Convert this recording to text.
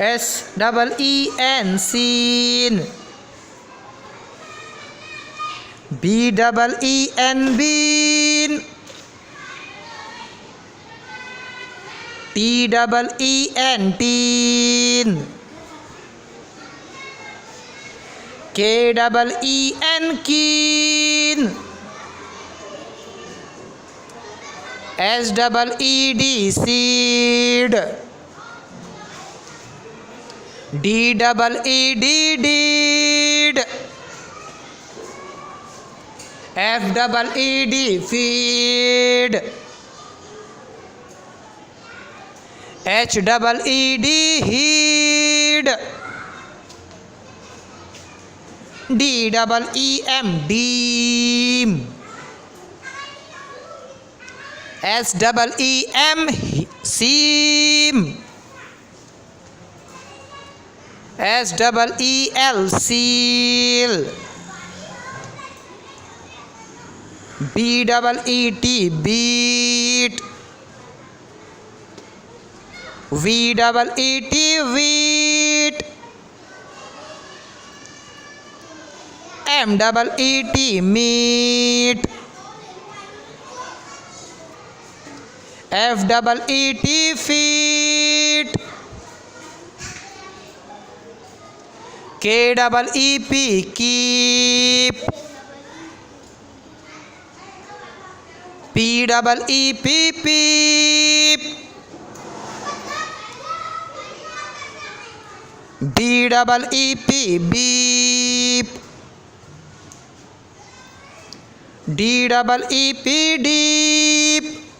SEEN seen. BEEN bean. TEEN teen. KEEN keen. SEED seed. DEED deed. FEED feed. HEED heed. DEEM deem. SEEM seam. SEEL seal. BEET beat. VEET wheat. MEET meat. FEET feet. KEEP keep. PEEP peep. BEEP beep. DEEP deep.